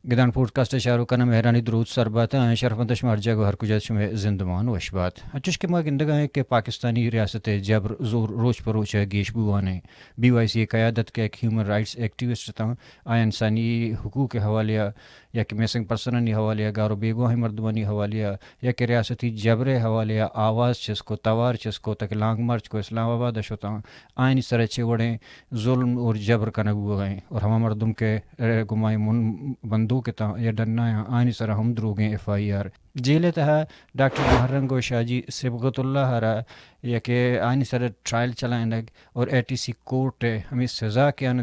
گدان pod cost Shah Rukh Maharani درود سربات شرفت شمار جگ ہر کجا میں زندمان وشبات اچھش کے گندگاہ کہ پاکستانی ریاست جبر زور روچ پروچ گیش بوانے بی وائی سی قیادت کے ہیومن رائٹس ایکٹیوسٹ تاں آیا انسانی حقوق کے حوالے یا کہ میسنگ پرسننی حوالے گارو بیگواہ مردمانی حوالے یا کہ ریاستی جبر حوالے آواز چس کو توار چس کو تک لانگ مارچ کو اسلام آباد شوتاں آئین سرچے وڑیں ظلم اور جبر کنگ ہوئیں اور ہما مردم کے گمائیں بندوق کے تا یا ڈنا آئین سر ہم دروگیں ایف آئی آر جیلے تہا ڈاکٹر محرنگ و شاہ جی سبغت اللہ ہرا یا کہ آئین سر ٹرائل چلائیں اور اے ٹی سی کورٹ ہمیں سزا کیا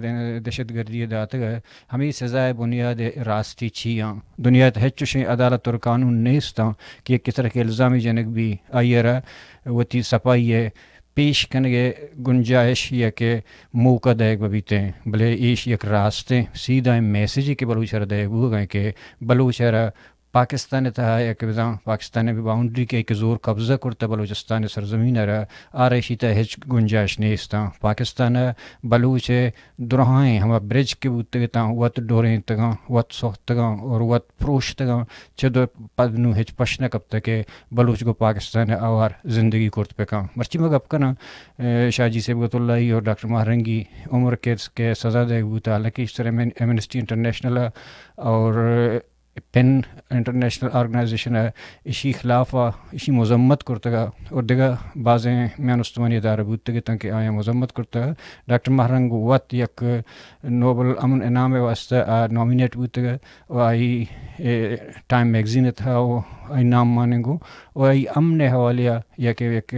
دہشت گردی دات گئے ہمیں سزا بنیاد راستی چھیاں دنیا ہچشیں عدالت اور قانون نیستاں کہ کس طرح کے الزامی جنک بھی آئی رہا وتی صفائی ہے پیش کنگے گنجائش یا کہ موقع دے ببیتے بلے ایش یک راستے سیدھا میسیج کے بلوچ دے وہ گئے کہ بلوچ پاکستان تھا یا کہ پاکستان بھی باؤنڈری کے ایک زور قبضہ کرتا بلوچستان سرزمین آرائشی تا ہچ گنجائش نیستا پاکستان بلوچ درہائیں ہما برج کے بوتے تا وط ڈوریں تگاں وط سوخت تگاں اور وط پروش تگاں چدو پدنو ہچ پشنا کب تک بلوچ کو پاکستان آوار زندگی کرت پہ کاں مرچی مگ اب کنا شاہ جی سبغت اللہ اور ڈاکٹر محرنگی عمر کے سزا دے بوتا حالانکہ اس طرح ایمنسٹی انٹرنیشنل اور پین انٹرنیشنل آرگنائزیشن اسی خلاف اسی مذمت کرتا اور دیگا بعضیں میان استوانی ادارہ بودتے تاکہ آیا مذمت کرتا ڈاکٹر محرنگ وط یک نوبل امن انعام واسطہ نامینیٹ بودتے اور آئی ٹائم میگزین تھا وہ آئی نام مانیں گو اور آئی امن حوالے یا کہ ایک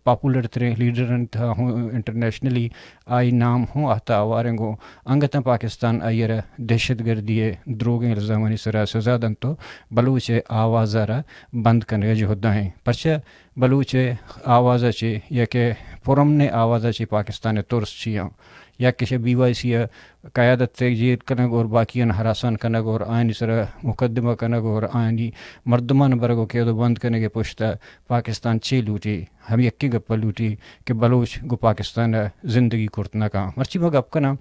پاپولر ترے لیڈر تھا ہوں انٹرنیشنلی آئی نام ہوں آتا آواریں گو انگتا پاکستان آئی دہشت گردی دروگیں الزامانی سرا سزا دن تو بلوچ آواز بند کرنے جو ہوتا ہیں پرچہ بلوچ آواز چی یا کہ پرمن آواز چی پاکستان ترس چیاں یا کہ بی وائی سی قیادت تجیر کنگ اور باقیان ہراسان کنگ اور آئینی سر مقدمہ کنگ اور آئینی مردمان برگو کے دو بند کرنے کے پشتا پاکستان چی لوٹی ہم یکی گپا لوٹی کہ بلوچ گو پاکستان زندگی کرتنا کا مرچی مگ اب کنا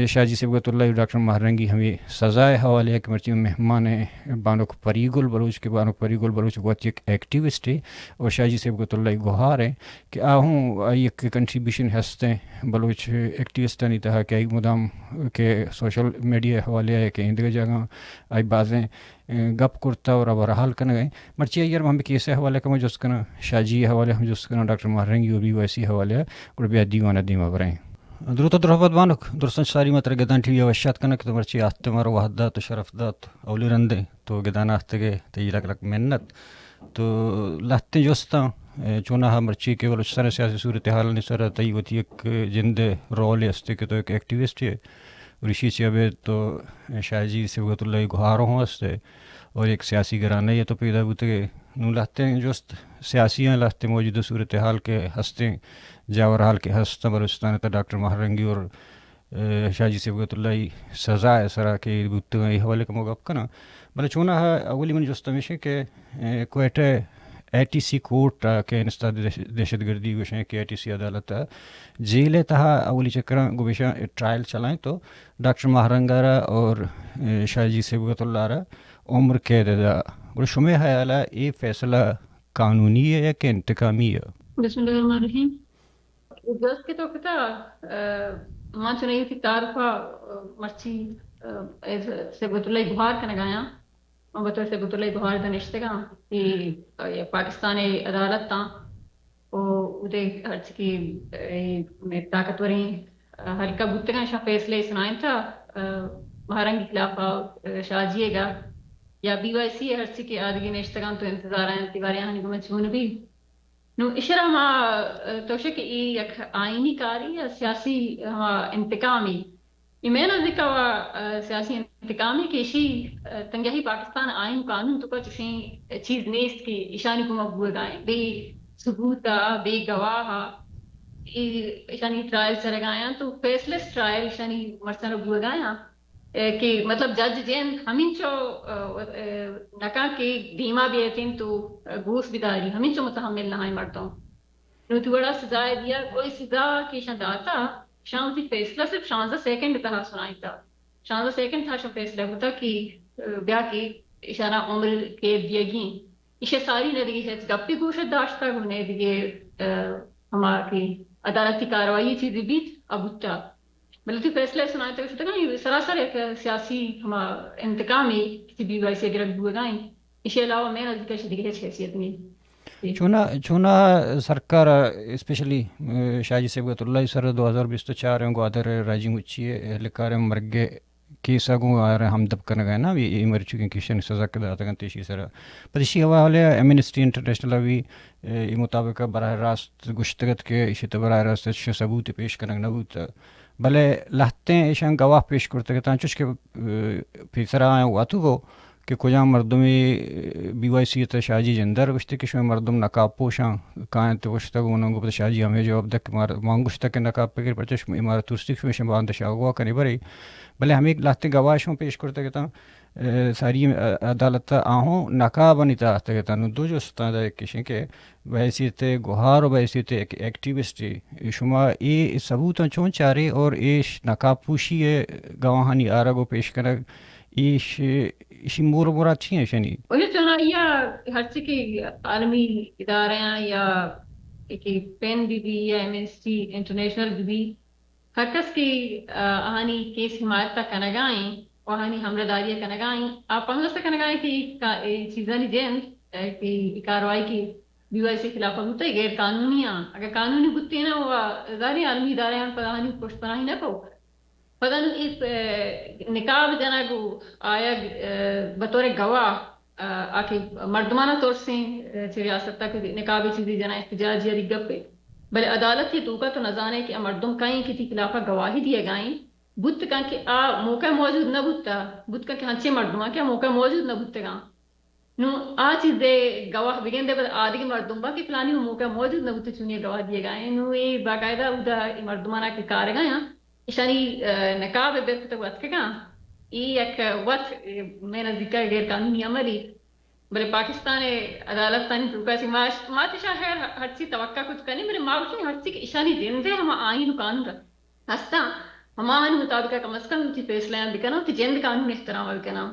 شاہ جی سبغت اللہ ڈاکٹر محرنگی ہمیں سزائے حوالے کہ مرچی مہمان بانک پریگل بلوچ کے بانک پریگل بلوچ بہت ایک ایکٹیوسٹ ہے اور شاہ جی سبغت اللہ گہار ہے کہ آہوں ایک کنٹریبیوشن ہستے بلوچ ایکٹیوسٹ نہیں تھا کہ مدام کہ سوشل میڈیا حوالے ہے کہ اندگا جگہ آئی بازیں گپ کرتا اور اب رحال کرنے گئے مرچی یار ہم کیسے حوالے کا مجھے اس کا شاہ جی حوالے ہم جو اس کا ڈاکٹر محرنگی اور بھی ویسی حوالے اور بھی دیوانہ دیمہ برائیں درود درحبت بانک درستان ساری متر گدان ٹی وی وشات کنک تو مرچی آتے مارو وحدات و شرفدات اولی رندے تو گدان آتے گئے تی لک لک منت تو لہتے جوستا چونہ مرچی کے بلوچستان سیاسی صورتحال نسر تی وتی ایک جند رول استے کہ تو ایک ایکٹیوسٹ ہے رشی چیبے تو شاہ جی سبغت اللہ گہاروں ہوں استے اور ایک سیاسی گرانے یہ تو پیدا ہوتے گئے نو لہتے ہیں جوست سیاسیاں لہتے موجودہ صورتحال کے ہستے جاور حال کے ہستہ بلوچستان تا ڈاکٹر محرنگی اور شاہ جی سبغت اللہ سزا ہے سرا کے بوتے گئے حوالے کا موقع کنا بلے چونہ اولی من جوست ہمیشہ کہ Quetta A T C court کے انستاد دہشت گردی گوشیں کہ اے ٹی سی عدالت جیلے تہا اولی چکرہ گوشہ ٹرائل چلائیں تو ڈاکٹر محرنگارہ اور شاہ جی سبغت اللہ را عمر قید دا اور شمع حیالہ یہ فیصلہ قانونی ہے یا کہ انتقامی ہے؟ بسم اللہ الرحمن الرحیم. جس کے تو کتا مان چنئی تھی تعرفہ مرچی سبغت اللہ گہار کا نگایا بطور سبغت اللہ گہار دنشتگا کہ پاکستان عدالت تا ادے ہرچ کی طاقتوریں حلقہ بوتگا شاہ فیصلے سنائیں تھا مہارنگی خلاف شاہ جیے گا یا بی وائی سی ہرچ کی آدگی نشتگان تو انتظار ہیں تیواریاں ہنی گمچون بھی نو اشرا ما توشے کہ یک آئینی کاری یا سیاسی انتقامی ایمینا ذکا سیاسی انتقامی کہ اشی تنگہی پاکستان آئین قانون تو کا چشیں چیز نیست کی اشانی کو مقبول گائیں بے ثبوتا بے گواہا اشانی ٹرائل سر گایا تو فیسلیس ٹرائل اشانی مرسن مقبول گایا کہ مطلب جج جین ہمیں چو نکا کہ دیما بھی ایتین تو گوس بداری ہمیں چو متحمل نہ ہیں مردوں نو تو بڑا سزا دیا کوئی سزا کی شان داتا شان سی فیصلہ صرف 16 سیکنڈ تھا سنائی تھا 16 سیکنڈ تھا شان فیصلہ ہوتا کہ بیاکی اشارہ عمر کے دیگی اسے ساری ندگی ہے گپی گوشت داشتا گنے دیگے ہماری عدالتی کاروائی تھی دیبیت ابوتا بلکہ فیصلے سنائے تو شدہ یہ سراسر ایک سیاسی ہما انتقامی کسی بی وائی سے گرگ بودائیں اسے علاوہ میں نزدیک شدگی ہے حیثیت میں چونا سرکار اسپیشلی شاہجی صبغت اللہ سر 2024 گوادر راجی مچی لکار مرگے کیسا گو آر ہم دب کرنا گئے نا بھی مر چکے کشن سزا کے داتا گن تیشی سر پتشی حوالے ایمنسٹی انٹرنیشنل ابھی یہ مطابق براہ راست گشتگت کے اشت براہ راست ثبوت پیش کرنا نبوت بھلے لہتے ایشان گواہ پیش کرتے گا چوش کے پیسرا واتو گو کہ کجا مردمی بی وائی سی شاہجی جندر وشتے کش میں مردم نقاب پوشاں کائیں تو وشتا گو ننگو پتہ شاہجی ہمیں جواب دک مانگوشتا کے نقاب پکر پرچش امارت ترستک میں شمبان دشاگوا کرنے برئی بھلے ہمیں لاتے گواہشوں پیش کرتے گا ساری عدالت آہوں نقاب نہیں تاہتے گا دو جو ستان دا کشن کے بحیثیت گوہار و بحیثیت ایکٹیوسٹ شما ای ثبوتاں چون چارے اور ایش نقاب پوشی گواہانی آرگو پیش کرنا ایشی مور مراد چی ہیں شنی وہی چاہنا یا ہر چیز کی عالمی ادارے ہیں یا پین بی یا ایمنسٹی انٹرنیشنل بھی ہر کس کی آہانی کیس حمایت تک کنگائیں آہانی حملہ داری کنگائیں آپ ہم سے کنگائیں کہ چیزیں نہیں دیں کہ کاروائی کی بی وائی سے خلاف ہوتا ہے غیر قانونی ہیں اگر قانونی بھتی ہیں نا وہ ظاہری عالمی ادارے ہیں پر آہانی پشت پناہی نہ پو پتن اس نکاب جنا کو آیا بطور گواہ آکے مردمانہ طور سے ریاست تک نکاب چیزی جنا احتجاج یا رگب پہ بلے عدالت یہ توکا تو نظانے کہ مردم کہیں کسی خلافہ گواہی دیے گائیں بت کا کہ موقع موجود نہ بتا بت کا کہ ہنچے مردمہ کیا موقع موجود نہ بتے گا نو چیز دے گواہ بگن دے آدھی مردم با کہ فلانی موقع موجود نہ بتے چونیے گواہ دیے گائیں نو یہ باقاعدہ ادا مردمانہ کے کار گئے اشانی نقاب بيرفت وقت كان ایک وقت میں نزدیک غیر قانونی عملی بلے پاکستان عدالت تانی پروکاسی ما تشا خیر ہر چیز توقع کچھ کرنی میرے ماں بچے ہر چیز اشانی دین دے ہم آئین و قانون رکھ ہستا ہم آئین مطابق کم از کم تی فیصلے بکنا تی جند قانون احترام بکنا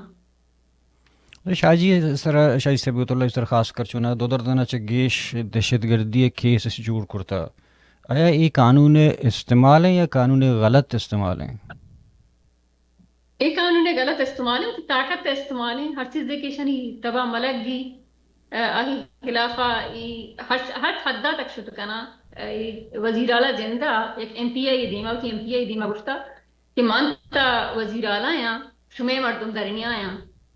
شاہجی سر شاہجی صبغت اللہ سر خاص کر چونا دو دردنا چ گیش دہشت گردی کیس اس جوڑ کرتا آیا یہ قانون استعمال ہیں یا قانون غلط استعمال ہیں ایک قانون غلط استعمال ہے طاقت استعمال ہے ہر چیز دیکھے شنی تبا ملک گی آہی خلافہ ہر حدہ تک شد کنا وزیر اعلیٰ جندہ ایک ایم پی آئی دیما گفتا کہ مانتا وزیر اعلیٰ یا شمع مردم درنی آیا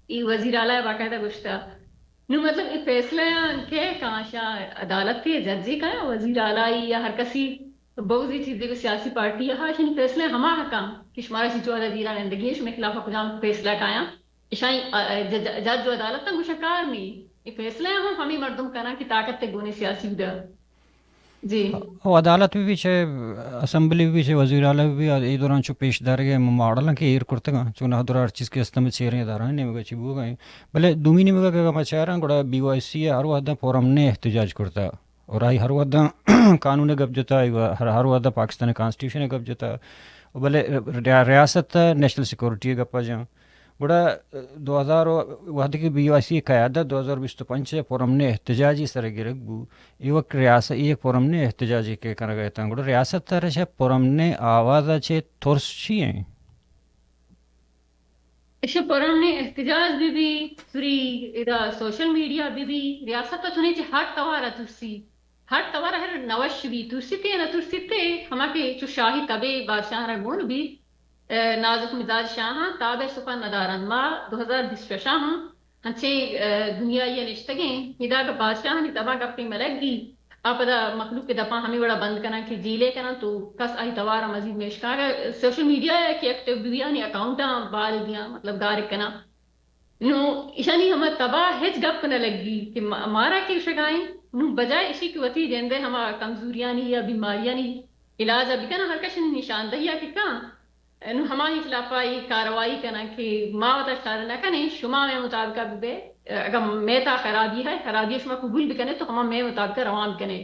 یہ وزیر اعلیٰ باقاعدہ گفتا نو مطلب یہ فیصلہ کہ کانشا عدالت کے ججی کا وزیر اعلیٰ یا ہر کسی بہت سی چیزیں کو سیاسی پارٹی ہے شنی فیصلے ہما حکام کہ شمارا سی جو وزیرہ زندگی شمع خلاف کجام فیصلہ کایا اشائی جج و عدالت تنگ شکار نہیں یہ فیصلے ہمیں مردم کرنا کی طاقت تے گونے سیاسی دا جی وہ عدالت بھی چھے اسمبلی بھی چھے وزیر اعلیٰ بھی ای دوران چو پیش دار گئے ماڈل کہ ایر کرتے گا چون ہدر ہر چیز کے استعمال چیریں دارا نہیں مگا چی بو گئے بلے دومی نہیں مگا کہ میں چاہران گوڑا بی وائی سی ہر وحدہ فورم نے احتجاج کرتا اور آئی ہر وحدہ قانون گب جتا ہر وحدہ پاکستان کانسٹیٹیوشن گب جتا بلے ریاست نیشنل سیکورٹی گپا جاں بڑا 2000 وحدہ کی بی وائی سی قیادت 2025 فورم نے احتجاجی سر گرگ بو یہ وقت ریاست ایک فورم نے احتجاجی کے کر گئے تھا گوڑا ریاست تر چھے فورم نے آواز چھے تھورس چی ہیں اسے فورم نے احتجاج بھی سوری ادا سوشل میڈیا بھی ریاست تو چنے چھے ہر توارا ترسی ہر توارا ہر نوش بھی ترسی تے نہ ترسی تے ہما کے چو شاہی کبے بادشاہ رگون بھی نازک مزاج شاہاں تابع سپا ندارن ما 2020 شاہاں ہنچے دنیا یہ نشتگیں ہدا کا بادشاہ نے دبا کپی ملک گی آپ دا مخلوق کے دپا ہمیں بڑا بند کرنا کہ جیلے کرنا تو کس آئی توارا مزید میشکا سوشل میڈیا ہے کہ ایکٹیو بھی یعنی اکاؤنٹاں بال دیا مطلب گارک کرنا نو اشانی ہمیں تباہ ہج گپ نہ لگی کہ مارا کی شگائیں نو بجائے اسی کی وتی جندے ہما کمزوریاں نہیں یا بیماریاں نہیں علاج ابھی کنا ہر کشن نشاندہی کہ کہاں انو ہماری خلافائی کاروائی کنا کہ ما وطا شار نہ کنے شما میں مطابقہ بے اگر میں تا خرابی ہے خرابی شما قبول بکنے تو ہما میں مطابقہ روان بکنے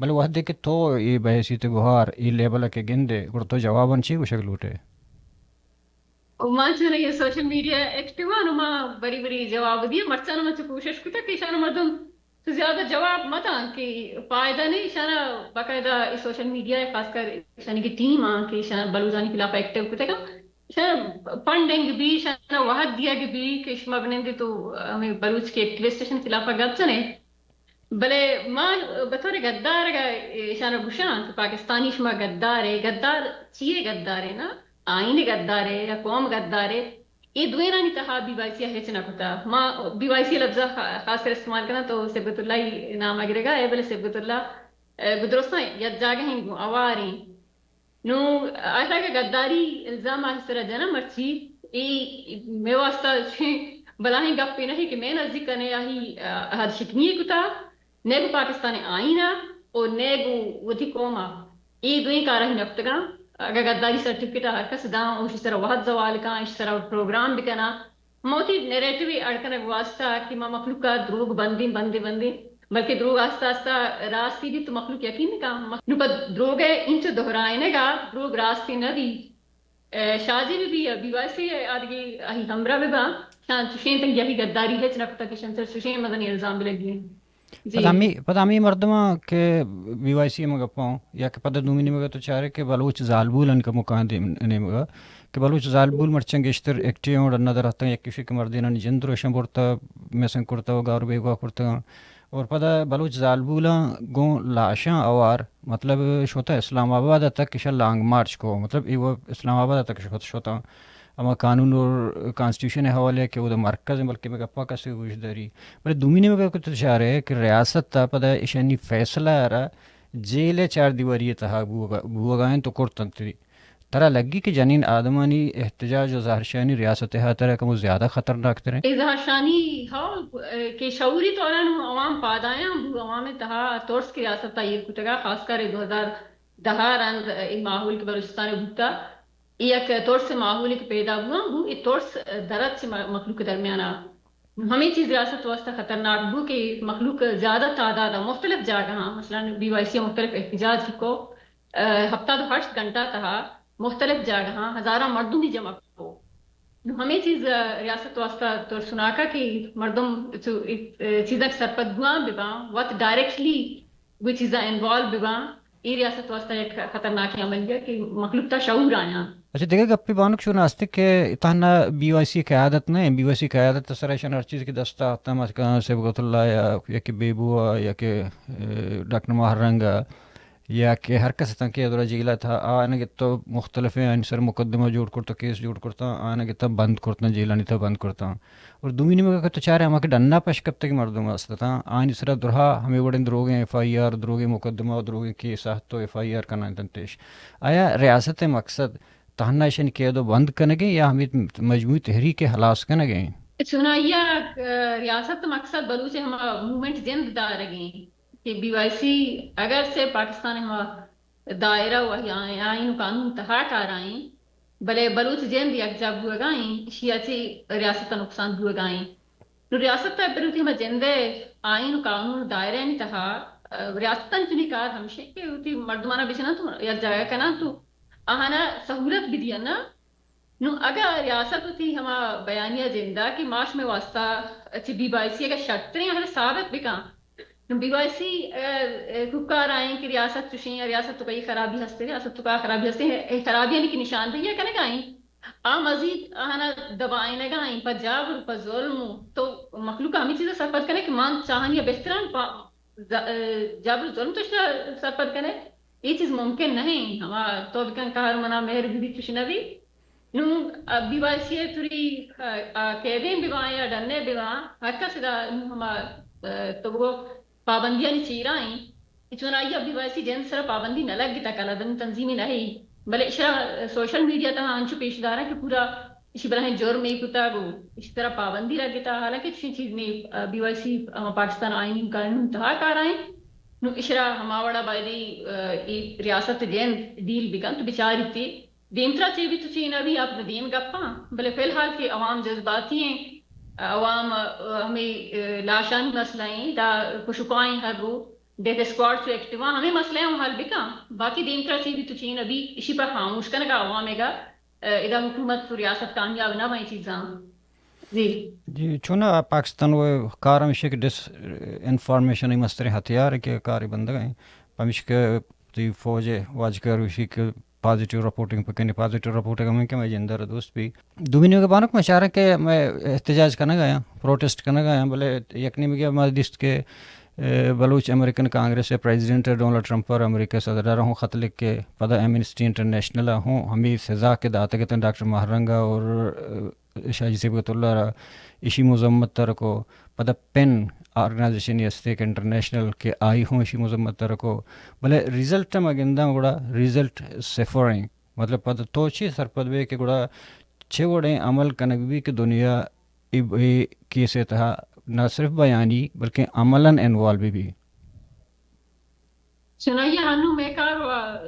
بل وحده کې تو ای بحثیت گوهار ای لیبل کې گنده ګورته جوابن شي وشک لوټه وما كان هي السوشيال ميديا اكتوا انا ما بري بري جواب دیا مرچانا ما کوشش کتا کہ شانا مردم تو زیادہ جواب متا کہ فائدہ نہیں شانا باقاعدہ اس سوشل میڈیا خاص کر شانی کی ٹیم کہ شانا بلوزانی خلاف ایکٹیو کتا کا شانا فنڈنگ بھی شانا وحد دیا کہ بھی کہ شما بنندی تو ہمیں بلوچ کے ایکٹیویسٹیشن خلاف گپ چنے بلے ما بطور غدار کا شانا گوشان کہ پاکستانی شما غدار ہے غدار چیئے غدار ہے نا آئین غدار ہے یا قوم غدار ہے یہ دویرانی تہا بی وائی سی ہیچنا کتا ما بی وائی سی لفظہ خاص کر استعمال کرنا تو سبت اللہ ہی نام آگرے گا اے بلے سبت اللہ بدرستان ید جاگہ ہیں آواری نو آتا کہ غداری الزام آہی طرح جنا مرچی ای میں واسطہ بلاہیں گپ پہ نہیں کہ میں نزدیک کرنے آہی حد شکنی کتا نیگو پاکستان آئینا اور نیگو ودی قوما ای دوئی کارا ہی نفتگا اگر غداری سرٹیفکیٹ ہر کس دا اس طرح وحد زوال کا اس طرح پروگرام بکنا موتی نیریٹیوی اڑکنا واسطہ کہ ما مخلوق کا دروگ بندی بلکہ دروگ آستہ آستہ راستی بھی تو مخلوق یقین کا مخلوق دروگ ہے انچ دہرائنے گا دروگ راستی نہ دی شازی بھی بی وائی سی آدھی آہی ہمراہ بھی با شان چشین تنگ یہی غداری ہے چنکتا کہ شان سر چشین مدنی الزام بھی لگی جی پتامی مردما کہ BYC مگا پاؤں یا کہ پتہ دومینی مگا تو چارے کہ بلوچ زالبول ان کا مکان دے مگا کہ بلوچ زالبول مرچنگ اشتر ایکٹیو اور نظر آتا ہے یا کسی کے مردین جن دروشن بورتا میسن کرتا ہوگا اور بیگوا کرتا اور پتہ بلوچ زالبولا گوں لاشاں اوار مطلب شوتا اسلام آباد تک کشا لانگ مارچ کو مطلب وہ اسلام آباد تک شوتا اما قانون اور کانسٹیٹیوشن حوالے کہ وہ مرکز بلکہ میں گپا کسی گوش داری بلے دومینی میں کچھ اشارہ ہے کہ ریاست تا پتہ ایشانی فیصلہ رہا جیل 4 دیواری تہا بوگائیں تو کرتن تری ترا لگی کہ جنین آدمانی احتجاج و ظاہرشانی ریاست ہے طرح کہ وہ زیادہ خطرناک ترے اظہار شانی ہاں کہ شعوری طورا عوام پادایاں عوام تہا تورس کی ریاست تا یہ کتگا خاص کر 2010 رند ماحول کے بلوچستان بھتا یک تورس ماحول کے پیدا ہوا وہ یہ تورس درد سے مخلوق درمیانہ ہمیں چیز ریاست واسطہ خطرناک بو کہ مخلوق زیادہ تعداد مختلف جگہ مثلا بی وائی سی مختلف احتجاج کو ہفتہ تو 8 گھنٹہ تہا مختلف جگہ ہزارہ مردوں بھی جمع کو ہمیں چیز ریاست واسطہ تو سنا کا کہ مردم چیزیں سرپد بوان ببا وقت ڈائریکٹلی وہ چیزیں انوالو ببا یہ ریاست واسطہ ایک خطرناک عمل ہے کہ مخلوق تا شعور آیا اچھا دیکھے گپی بانک شو ناستک کہ اتنا BYC قیادت نہیں BYC قیادت سرائشن ہر چیز کی دستہ آتا ہے سبغت اللہ یا کہ بیبوا یا کہ ڈاکٹر مہرنگا یا کہ ہر کس طرح کے ادھر جیلا تھا آنا کہ تو مختلف ہیں سر مقدمہ جوڑ کرتا کیس جوڑ کرتا آنا کہ تب بند کرتا جیلا نہیں تھا بند کرتا اور دومینی میں کہ تو چاہ رہے ہم کہ ڈننا پیش کب تک مردوں میں واسطہ تھا آن اس طرح درہا ہمیں بڑے دروگیں FIR دروگیں مقدمہ دروگیں کیس تو FIR کرنا تنتیش آیا ریاست مقصد تہنا شن کے دو بند کرنے گے یا ہمیں مجموعی تحریک ہلاس کرنے گے سنائیا ریاست مقصد بلوچ ہم موومنٹ زند دار گئے کہ بی وائی سی اگر سے پاکستان ہم دائرہ وہی آئین قانون تہا کارائیں بلے بلوچ زند یک جب ہوگائیں شیعتی ریاست نقصان ہوگائیں نو ریاست تا بلوچ ہم زندے آئین قانون دائرہ نہیں تہا ریاستاً چنی کار ہمشہ کہ ہوتی مردمانہ بچنا تو یک جگہ کنا تو آہانا سہولت بھی دیا نا نو اگر ریاست ہوتی ہما بیانیہ زندہ کہ معاش میں واسطہ اچھی بی وائی سی اگر شرطیں اگر ثابت بکا نو بی وائی سی کار آئیں کہ ریاست چشیں ریاست تو کئی خرابی ہستے ریاست تو کا خرابی ہستے خرابی یعنی کہ نشان دہی کنے گائیں مزید آہانا دبائیں لگائیں پر جابر پر ظلم تو مخلوق ہمیں چیزیں سرپد کرنے کہ مان چاہن یا بہتران جابر ظلم تو سرپد کرنے یہ چیز ممکن نہیں ہما تو بکن کہا منا مہر بھی چشنوی نو بی وائی سی تھوڑی قیدیں بیوائیں یا ڈننے بیوائیں ہر کا سدا ہما تو وہ پابندیاں نہیں چیرائیں چنائی ابھی ویسی جن سر پابندی نہ لگ گتا کلا دن تنظیمی نہیں بلے اشرا سوشل میڈیا تہا انچو پیش دارا کہ پورا اسی برہ جرم نہیں کتا گو اسی طرح پابندی لگ گتا حالانکہ اچھی چیز نہیں بی وائی سی پاکستان آئین قانون تہا کار آئیں نو اشرا ہماوڑا بائدی ریاست جین ڈیل بکن تو بیچاری تھی دیمترا چی بھی تو چین ابھی آپ ندیم گپا بلے فی الحال کہ عوام جذباتی ہیں عوام ہمیں لاشانی مسئلہیں دا کشکائیں ہر رو ڈیتھ اسکواڈ سے ایکٹیوا ہمیں مسئلے ہیں حل بکا باقی دیمترا چی بھی تو چین ابھی اسی پر خاموش کرنے کا عوام ہے گا ادا حکومت ریاست کامیاب نہ وہیں چیزاں جی جی چونا پاکستان وہ کار ہمیشہ کہ ڈس انفارمیشن مستر ہتھیار کہ کار بندہ ہیں پمش کے تی فوج واج کر اسی کے پازیٹیو رپورٹنگ پہ کہیں پازیٹیو رپورٹنگ میں کہ میں جندر دوست بھی دوبینیوں کے بانک میں اشارہ کہ میں احتجاج کرنے گیا پروٹیسٹ کرنے گیا بولے یکنی میں گیا مادست کے Baloch American Congress president Donald Trump پر امریکہ صدر ہوں خط لکھ کے پدا ایمنسٹی انٹرنیشنل ہوں ہمیں سزا کے داتے کہتے ہیں ڈاکٹر مہرنگا اور شاہ جی سبقت اللہ اشی مذمت تر کو پدا پین آرگنائزیشن یستیک انٹرنیشنل کے آئی ہوں اشی مذمت تر کو بلے ریزلٹ مگندہ گوڑا ریزلٹ سفرنگ مطلب پدا تو چی سرپد بے کہ گوڑا چھے گوڑے عمل کنگ بھی کہ دنیا کیسے تہا نہ صرف بیانی بلکہ عملاً انوالو بھی سنائیے ہانو میں کار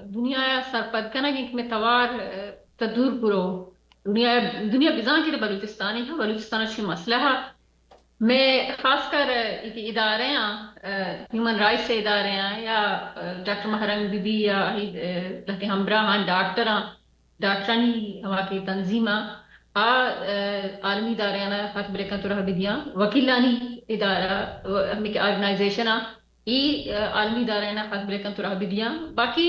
دنیا سرپد کنا کہ میں توار تدور پرو دنیا بزان کی بلوچستانی ہے بلوچستان اچھی مسئلہ ہے میں خاص کر ادارے ہیں ہیومن رائٹس سے ادارے ہیں یا ڈاکٹر مہرنگ بی بی یا لہتے ہمراہ ڈاکٹرانی ہوا کی تنظیمہ عالمی ادارے ہیں خط بریکن تو رہ بدیاں وکیلانی ادارہ ہمیں آرگنائزیشن ای عالمی ادارے ہیں خط بریکن تو رہ بدیاں باقی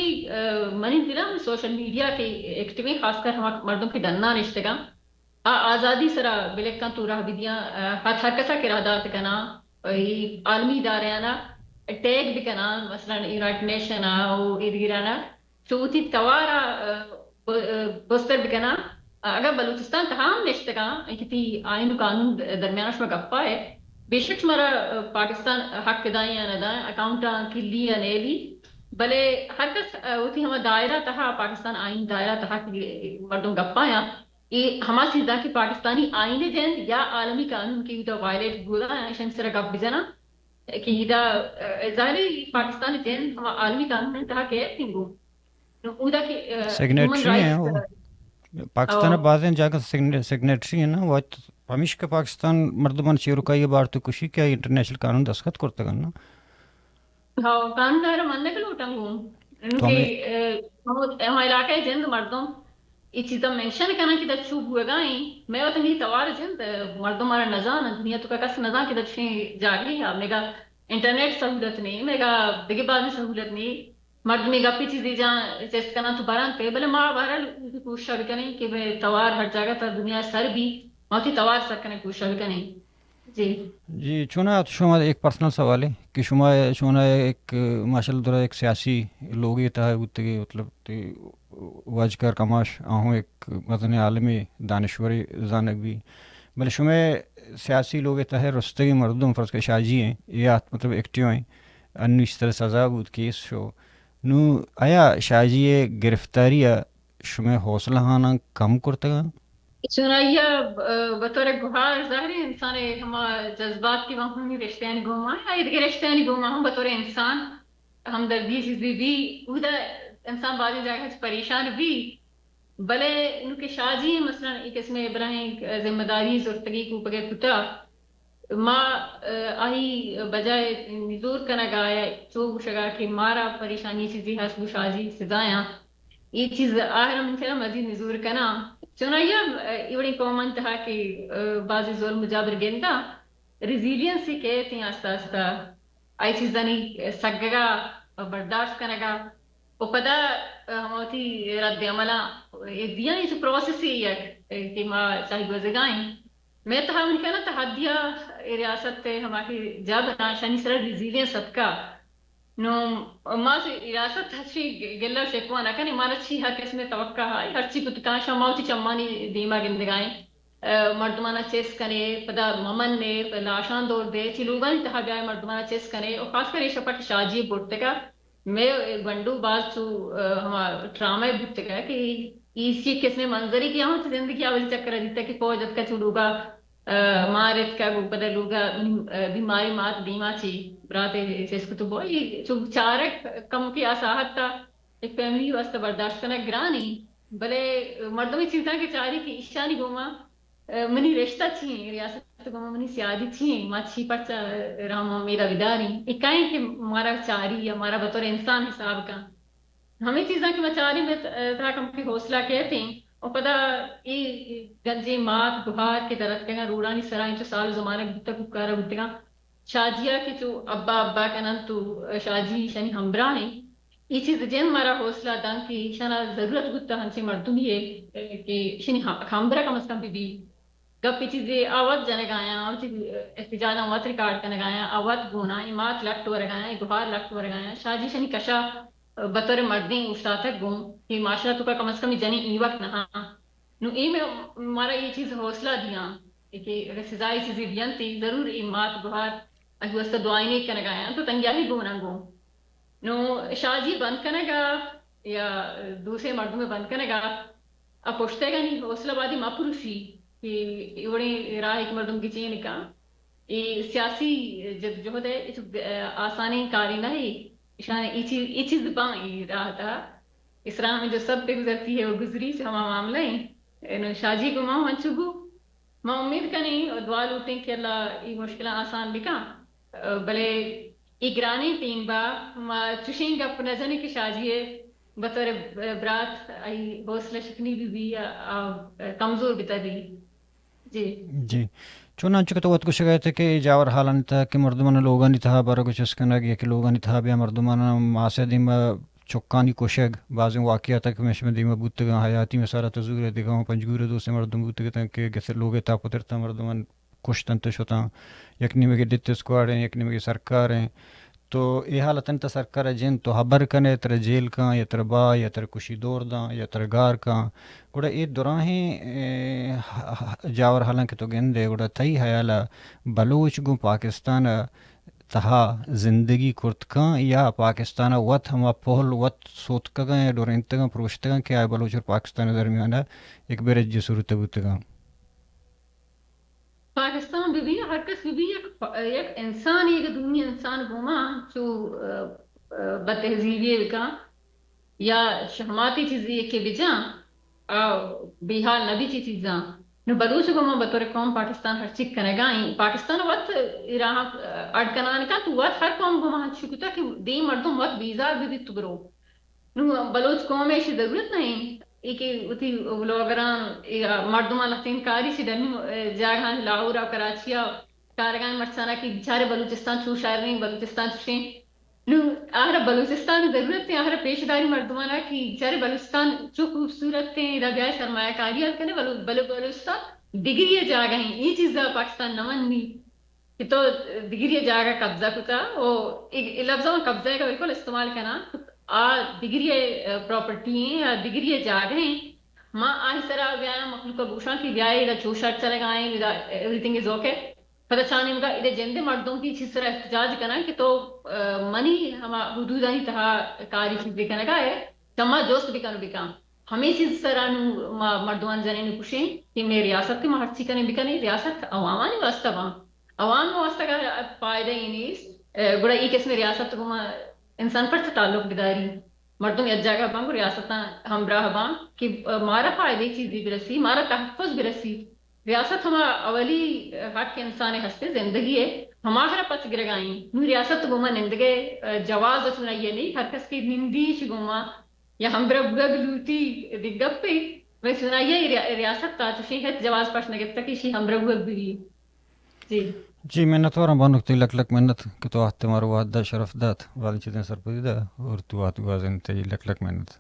منی دلا سوشل میڈیا کے ایکٹیویں خاص کر ہم مردوں کے ڈننا رشتے گا آزادی سرا بلیکاں تو راہ بدیاں ہر کسا کرادات کنا عالمی ادارے نا ٹیگ بھی کنا مثلا یونائٹڈ نیشن او ادگرانا چوتی توارا بستر بھی کنا اگر بلوچستان تہام نشتے گا کتی آئین و قانون درمیانش میں گپا ہے بے شک مرا پاکستان حق دائیں یا نہ دائیں اکاؤنٹاں کلی یا نیلی بلے ہر کس ہوتی ہما دائرہ تہا پاکستان آئین دائرہ تہا مردوں گپا یا یہ ہما سیدھا کہ پاکستانی آئین جن یا عالمی قانون کی دا وائلیٹ گولا ہے شن سرا گپ بزنا کہ دا ظاہری پاکستانی جن ہما عالمی قانون تہا کہ تنگو اودا کی ہیومن سگنیٹری ہیں وہ رائٹس پاکستان بعض جا کر سگنیٹری ہیں نا وہ ہمیش کے پاکستان مردمان چیرو کا یہ بار تو کشی کیا انٹرنیشنل قانون دستخط کرتا کرنا ہاں قانون دائرہ ماننے کے لوٹنگ ہوں ان تو کے ہمیں ہمارے علاقے جند مردوں یہ چیزا مینشن کرنا کہ دا چوب ہوئے گائیں میں وقت نہیں توار جند مردوں مارا نظام دنیا تو کا کس نظام کی دچھیں جاگی ہے میگا انٹرنیٹ سہولت نہیں میگا بگی بازی سہولت نہیں مرد میں گپی چیزی جہاں چیست کرنا تو بران پہ بلے ماں بہرحال کوشش بھی کریں کہ میں توار ہر جگہ پر دنیا سر بھی موتی توار سر کرنے کوشش بھی کریں جی جی چونا شما ایک پرسنل سوال ہے کہ شما ایک ماشاء اللہ ایک سیاسی لوگ یہ تھا مطلب واج کر کماش آہوں ایک مدن عالمی دانشوری زانک بھی بلے شما سیاسی لوگ یہ تھا رستگی مردم فرض کے شاجی ہیں یا مطلب ایکٹیو ہیں انو اس طرح سزا بود کیس شو نو آیا شاجی گرفتاری شما حوصلہ ہانا کم کرتا گا سنائیہ بطور گوھار ظاہری انسان ہما جذبات کی وہاں رشتے ہیں گھوما ہے ادھر رشتے ہیں گھوما ہوں بطور انسان ہمدردی چیز بھی ادھر انسان بعض جگہ پریشان بھی بلے ان کے شاجی مثلا ایک اس میں ابراہیم ذمہ داری زرتگی کو پگے کتا ما آہی بجائے نزور کنا گایا چوب شگا کہ مارا پریشانی چیزی حسب شاجی سزایاں یہ چیز آخر من کنا مزید نزور کنا چنائیہ ایوڑی کومن تہا کہ بعضی ظلم جابر گیندا ریزیلینسی کے تھی آستا آستا آئی چیزانی سگگا برداشت کنگا وہ پدا ہموتی رد عملہ دیاں اس پروسیس ہی ہے کہ ما چاہی گوزگائیں میں تہا من کنا تحدیہ ریاست ہماری جب ناشانی سر ریزیلینس صدقہ نو ما ریاست ہچی گلہ شکوہ نہ کنی مالا چھی ہر کس میں توقع ہے ہر چی کتکان شماوتی چمانی دیما گندگائیں مردمانہ چیس کنے پدا ممن نے لاشان دور دے چی لوگان تہا بیائے مردمانہ چیس کنے اور خاص کر یہ شپا کی شاجی بورتے کا میں گنڈو باز تو ہما ڈرامہ بوتگا کہ ایسی کس نے منظری کیا ہوں زندگی اول چکر دیتا کہ فوجت کا چلوگا مارت کا گو بدلوگا بیماری مات بیما چی براتے اس کو تو بوئی چو چارک کم کی آساہت تا ایک فیملی واسطہ برداشت کرنا گرانی بلے مردمی چیزاں کے چاری کی اشانی گوما منی رشتہ چھیں ریاست گوما منی سیادی چھیں ما چھی پرچا راما میرا وداری اکائیں کہ ہمارا چاری یا ہمارا بطور انسان حساب کا ہمیں چیزاں کی مچاری میں تھا کم کی حوصلہ کہتے ہیں اور پتہ یہ گنجے مات بہار کے درد کے روڑانی سرائیں جو سال زمانے بھتا ککارا بھتا شاجیا کے جو ابا ابا کنن تو شاجی شنی ہمبراہ ہیں یہ چیز جن ہمارا حوصلہ دن کی شنا ضرورت بھتا ہنسی مردمی ہے کہ شنی ہمبرا کم از کم بھی گپی چیزیں آوات جانے گایا احتجاج آوات ریکارڈ کرنے گایا آوات گونا مات لگت ہو رگایا گوہار لگت ہو رگایا شاجی شنی کشا بطور مردیں استاد گوں کہ معاشرہ تو کا کم از کم جنی ای وقت نہ نو ای میں ہمارا یہ چیز حوصلہ دیا کہ اگر سزائی چیزیں دین تھی ضرور ای مات گوہار اگر واسطہ دعائیں نہیں کرنے گایا تو تنگیا ہی گونا گوں نو شاجی بند کرنے گا یا دوسرے مردوں میں بند کرنے گا اب پوچھتے گا نہیں حوصلہ بادی مپروشی کہ بڑی راہ ایک مردم کی چین کا یہ سیاسی جدوجہد ہے اس آسانی کاری نہ ہے شان یہ چیز بان راہ تھا اس راہ میں جو سب پہ گزرتی ہے وہ گزری سے ہمارا معاملہ ہے شاجی کو ماں منچگو میں امید کریں اور دعا لوٹیں کہ اللہ یہ مشکلیں آسان بکا بلے اگرانی تین با چشیں گا نظر کی شاجی ہے بطور برات حوصلہ شکنی بھی کمزور بتا دی جی جی چنانچہ تو وقت کو شکایت ہے کہ جاور حالان تھا کہ مردمان لوگانی تھا برا کچھ اس کنگ یا کہ لوگانی تھا بیا مردمان ماسدیم چکانی کوشگ بعض واقعات کہ میں دیما بوتگا حیاتی میں سارا تزور دگاؤں پنجگور دوسرے مردم بوتگا کہ گسر لوگ تا پترتا مردمان کشتن تشوتا یکنی میں ڈت اسکواڈ ہیں یکنی میں سرکار ہیں تو یہ حالت انت سرکار جن تو حبر کنے تر جیل کا یا تر با یا تر کشی دور دا یا تر گار کا گوڑا یہ دراہیں جاور حالانکہ تو گندے گوڑا تئی حیالا بلوچ گو پاکستان تہا زندگی کرت کاں یا پاکستان وط ہما پہل وط سوت کگاں یا ڈورنتگاں پروشتگاں کہ آئے بلوچ اور پاکستان درمیان ایک برج صورت بوتگاں پاکستان بھی ہر کس بھی ایک انسان ایک دنیا انسان گوما جو بتہذیبی کا یا شہماتی چیزیں کے بجا بحال نبی چی چیزاں نو بلوچ گوما بطور قوم پاکستان ہر چک کرنے گائیں پاکستان وقت راہ اڑکنان کا تو وقت ہر قوم گوما شکتا کہ دی مردم وقت بیزار بھی تو برو نو بلوچ قوم میں ایسی ضرورت نہیں ایک اتی لوگران مردمان لفتین کاری سی ڈرنی جاگہان لاہور اور کراچی کارگان مرسانہ کی بیچارے بلوچستان چو شاعر نہیں بلوچستان چوشیں نو آہرا بلوچستان ضرورت ہے آہرا پیشداری مردمانہ کی بیچارے بلوچستان چو خوبصورت ہیں ربیع سرمایہ کاریات کرنے بلوچستان ڈگری جاگہ ہیں یہ چیز پاکستان نمن نہیں کہ تو ڈگری جاگہ قبضہ کتا اور لفظوں میں قبضہ کا بالکل استعمال کرنا ڈگری پراپرٹی ہیں ڈگری جاگ ہیں ماں آج طرح بیایا مخلوق گوشاں کی بیائی دا چوشا چلے گائیں ایوریتھنگ از اوکے پتہ چاہنے مگا ادھے جندے مردوں کی چیز طرح احتجاج کرنا کہ تو منی ہما حدودانی تہا کاری چیز بھی کرنے گا ہے چما جوست بھی کرنے بھی کام ہمیں چیز طرح مردوان جانے نے پوچھیں کہ میں ریاست کے محرچی کرنے بھی کرنے ریاست عوامانی واسطہ وہاں عوام واسطہ کا فائدہ ہی نہیں گوڑا ایک اس میں ریاست کو انسان پر سے تعلق بداری مردوں یا جگہ بانگ ریاستاں ہمراہ بانگ کہ مارا فائدے چیزی برسی مارا تحفظ برسی ریاست ہما اولی حق انسان ہستے زندگی ہے ہمارا پس گرگائیں نو ریاست گوما نندگے جواز چنا یہ نہیں ہر کس کی نندی گوما یا ہمبرا بگ لوٹی دگپ پہ میں سنا یہ ریاست تا چشی ہے جواز پاش نگتا کہ شی ہمبرا بگ بھی جی جی محنت وارم بانوک لک لک محنت کہ تو آتے مارو وعدہ شرف دات والی چیزیں سر پدی دا اور تو آت گازن تی لک لک محنت